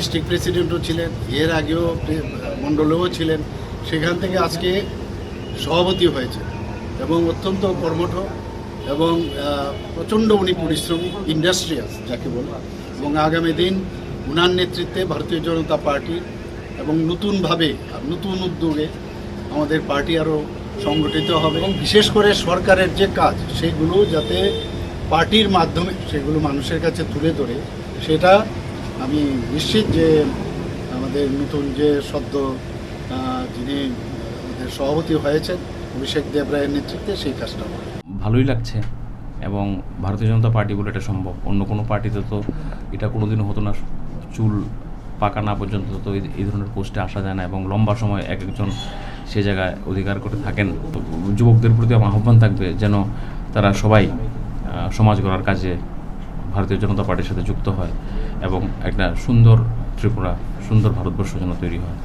District প্রেসিডেন্টও ছিলেন, এর আগেও মণ্ডলেও ছিলেন, সেখান থেকে আজকে সভাপতি হয়েছে এবং অত্যন্ত কর্মঠ এবং প্রচণ্ড উনি পরিশ্রমী, ইন্ডাস্ট্রিয়াস যাকে বলে। এবং আগামী দিন উনার নেতৃত্বে ভারতীয় জনতা পার্টি এবং নতুনভাবে নতুন উদ্যোগে আমাদের পার্টি আরও সংগঠিত হবে এবং বিশেষ করে সরকারের যে কাজ সেগুলো যাতে পার্টির মাধ্যমে সেগুলো মানুষের কাছে তুলে ধরে, সেটা আমি নিশ্চিত যে আমাদের নতুন যে সদ্য যিনি আমাদের সভাপতি হয়েছেন অভিষেক দেব রায়ের নেতৃত্বে সেই কাজটা হবে। ভালোই লাগছে এবং ভারতীয় জনতা পার্টি বলে এটা সম্ভব। অন্য কোনো পার্টিতে তো এটা কোনোদিনও হতো না, চুল পাকা না পর্যন্ত তো এই ধরনের পোস্টে আসা যায় না এবং লম্বা সময় এক একজন সে জায়গায় অধিকার করে থাকেন। যুবকদের প্রতি আমার আহ্বান থাকবে যেন তারা সবাই সমাজ গড়ার কাজে ভারতীয় জনতা পার্টির সাথে যুক্ত হয় এবং একটা সুন্দর ত্রিপুরা, সুন্দর ভারতবর্ষ যেন তৈরি হয়।